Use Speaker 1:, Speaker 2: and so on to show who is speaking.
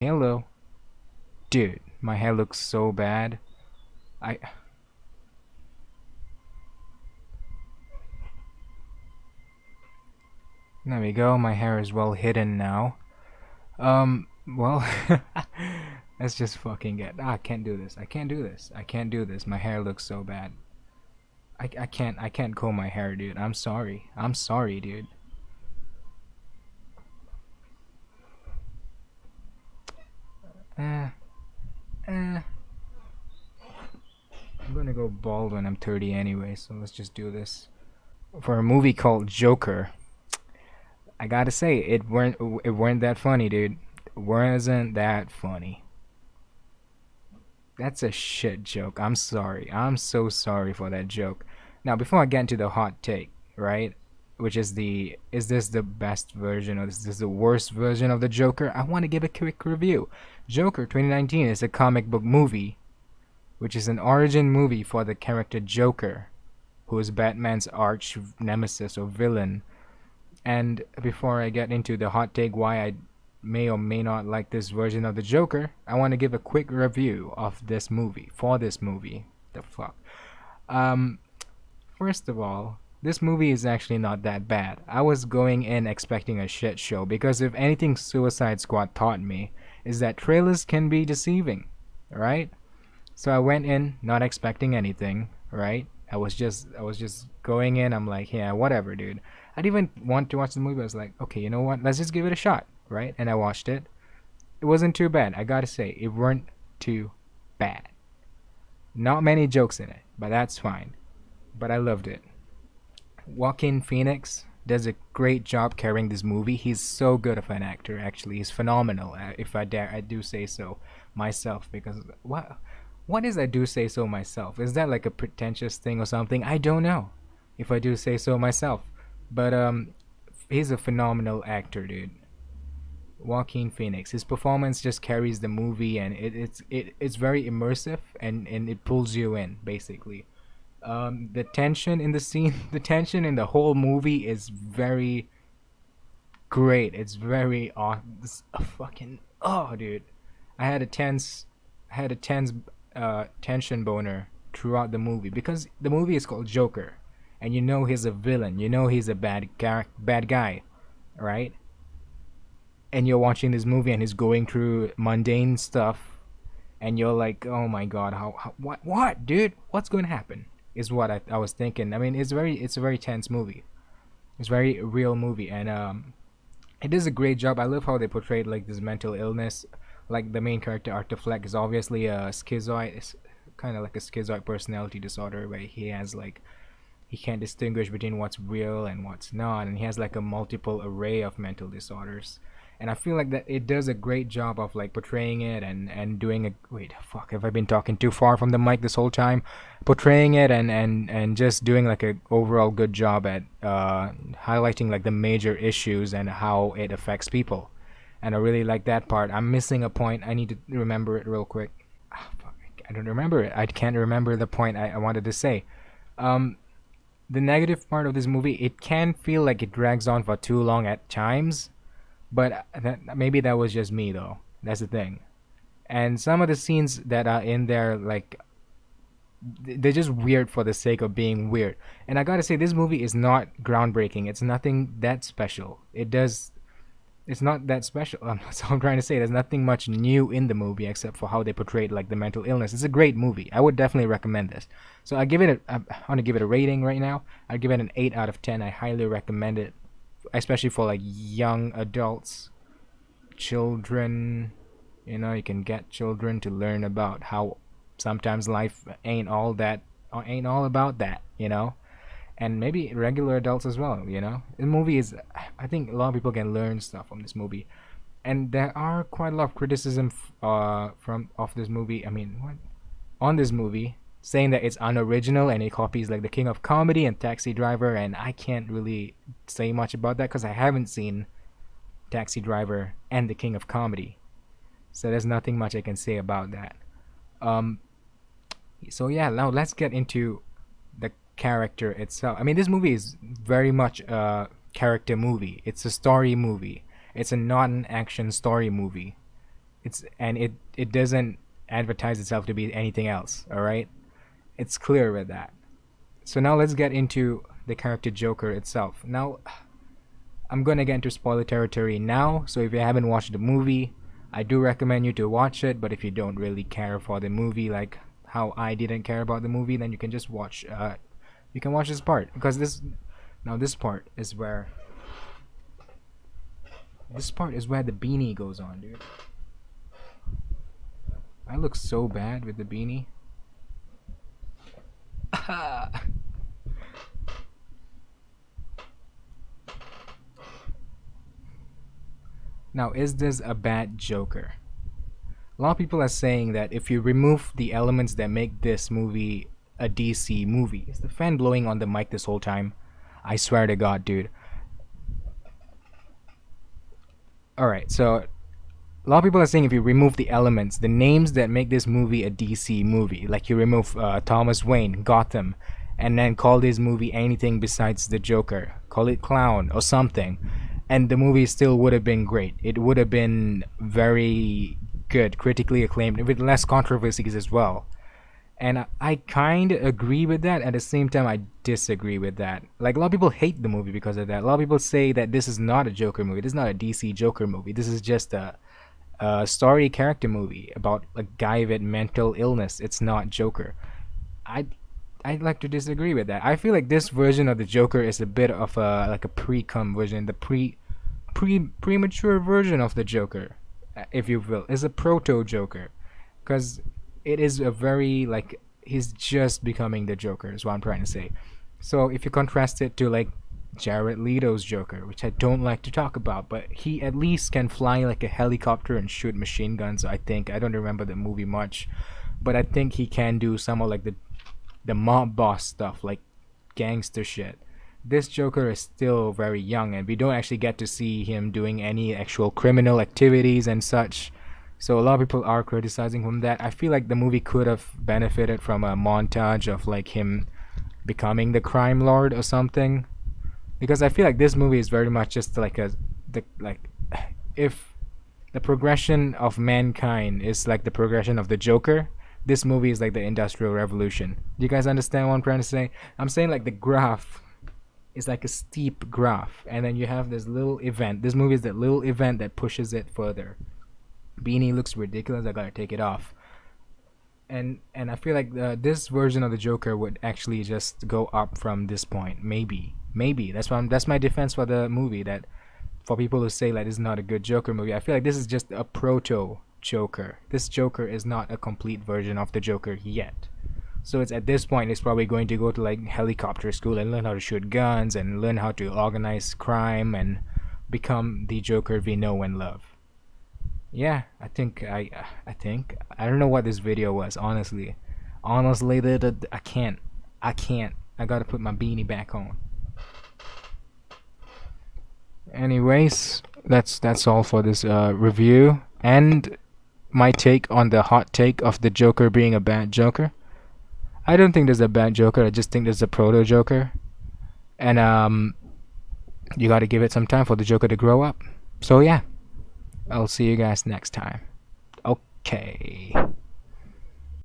Speaker 1: Hello. Dude, my hair looks so bad. I There we go. My hair is well hidden now. Well, let's just fucking get. I can't do this. I can't do this. I can't do this. My hair looks so bad. I can't comb my hair, dude. I'm sorry. I'm sorry, dude. Eh, eh. I'm gonna go bald when I'm 30 anyway, so let's just do this. For a movie called Joker, I gotta say it weren't that funny, dude. It wasn't that funny. That's a shit joke. I'm sorry. I'm so sorry for that joke. Now, before I get into the hot take, right? Which is is this the best version or is this the worst version of the Joker? I want to give a quick review. Joker 2019 is a comic book movie, which is an origin movie for the character Joker, who is Batman's arch nemesis or villain. And before I get into the hot take why I may or may not like this version of the Joker, I want to give a quick review of this movie for this movie. The fuck. Um, First of all, this movie is actually not that bad. I was going in expecting a shit show because if anything Suicide Squad taught me is that trailers can be deceiving, right? So I went in not expecting anything, right? I was just going in. I'm like, yeah, whatever, dude. I didn't even want to watch the movie. I was like, okay, you know what? Let's just give it a shot, right? And I watched it. It wasn't too bad. I gotta say, it weren't too bad. Not many jokes in it, but that's fine. But I loved it. Joaquin Phoenix does a great job carrying this movie. He's so good of an actor. Actually, he's phenomenal. If I dare, I do say so myself. Because what is I do say so myself? Is that like a pretentious thing or something? I don't know. If I do say so myself, but he's a phenomenal actor, dude. Joaquin Phoenix. His performance just carries the movie, and it's very immersive, and it pulls you in basically. The tension in the scene, the tension in the whole movie is very great. It's very fucking dude. I had a tense, I had a tense, tension boner throughout the movie because the movie is called Joker, and you know he's a villain. You know he's a bad guy, right? And you're watching this movie and he's going through mundane stuff, and you're like, oh my god, how what, dude? What's going to happen? Is what I was thinking. I mean, it's a very tense movie. It's a very real movie, and it does a great job. I love how they portrayed like this mental illness. Like the main character Arthur Fleck is obviously a schizoid. It's kind of like a schizoid personality disorder where he has like he can't distinguish between what's real and what's not, and he has like a multiple array of mental disorders. And I feel like that it does a great job of like portraying it and doing a wait fuck have I been talking too far from the mic this whole time, portraying it and just doing like a overall good job at highlighting like the major issues and how it affects people. And I really like that part. I'm missing a point. I need to remember it real quick. Fuck, I don't remember it. I can't remember the point I wanted to say. Um, the negative part of this movie, it can feel like it drags on for too long at times, but maybe that was just me though. That's the thing. And some of the scenes that are in there, like they're just weird for the sake of being weird. And I gotta say, this movie is not groundbreaking. It's nothing that special. It's not that special. That's all I'm trying to say. There's nothing much new in the movie except for how they portrayed like the mental illness. It's a great movie. I would definitely recommend this. So I want to give it a rating right now. I give it an 8 out of 10. I highly recommend it, especially for like young adults, children. You know, you can get children to learn about how sometimes life ain't all about that. You know, and maybe regular adults as well. You know, the movie is. I think a lot of people can learn stuff from this movie, and there are quite a lot of criticism from of this movie. I mean, what on this movie, saying that it's unoriginal and it copies like The King of Comedy and Taxi Driver, and I can't really say much about that because I haven't seen Taxi Driver and The King of Comedy, so there's nothing much I can say about that. Um, so yeah, now let's get into the character itself. I mean, this movie is very much a character movie. It's a story movie. It's a not an action story movie. It doesn't advertise itself to be anything else. All right, it's clear with that. So now let's get into the character Joker itself. Now, I'm gonna get into spoiler territory now. So if you haven't watched the movie, I do recommend you to watch it. But if you don't really care for the movie, like how I didn't care about the movie, then you can just watch. You can watch this part because this part is where the beanie goes on, dude. I look so bad with the beanie. Now, is this a bad Joker? A lot of people are saying that if you remove the elements that make this movie a DC movie, is the fan blowing on the mic this whole time? I swear to God, dude. Alright, so a lot of people are saying if you remove the elements, the names that make this movie a DC movie, like you remove Thomas Wayne, Gotham, and then call this movie anything besides the Joker, call it Clown or something, and the movie still would have been great. It would have been very good, critically acclaimed, with less controversies as well. And I kind of agree with that. At the same time, I disagree with that. Like, a lot of people hate the movie because of that. A lot of people say that this is not a Joker movie. This is not a DC Joker movie. This is just a story character movie about a guy with mental illness. It's not Joker. I I'd like to disagree with that. I feel like this version of the Joker is a bit of a like a pre-cum version, the premature version of the Joker, if you will, is a proto Joker, because it is a very like he's just becoming the Joker is what I'm trying to say. So if you contrast it to like Jared Leto's Joker, which I don't like to talk about, but he at least can fly like a helicopter and shoot machine guns. I think I don't remember the movie much, but I think he can do some of like the mob boss stuff, like gangster shit. This Joker is still very young, and we don't actually get to see him doing any actual criminal activities and such. So a lot of people are criticizing him that. I feel like the movie could have benefited from a montage of like him becoming the crime lord or something, because I feel like this movie is very much just like if the progression of mankind is like the progression of the Joker, this movie is like the Industrial Revolution. Do you guys understand what I'm trying to say? I'm saying like the graph is like a steep graph, and then you have this little event. This movie is that little event that pushes it further. Beanie looks ridiculous. I gotta take it off. And I feel like this version of the Joker would actually just go up from this point. Maybe that's my defense for the movie. That for people who say like this is not a good Joker movie, I feel like this is just a proto Joker. This Joker is not a complete version of the Joker yet. So it's at this point it's probably going to go to like helicopter school and learn how to shoot guns and learn how to organize crime and become the Joker we know and love. Yeah, I don't know what this video was, honestly. Honestly, I can't. I gotta put my beanie back on. Anyways, that's all for this review and my take on the hot take of the Joker being a bad Joker. I don't think there's a bad Joker. I just think there's a proto Joker, and you got to give it some time for the Joker to grow up. So yeah, I'll see you guys next time. Okay.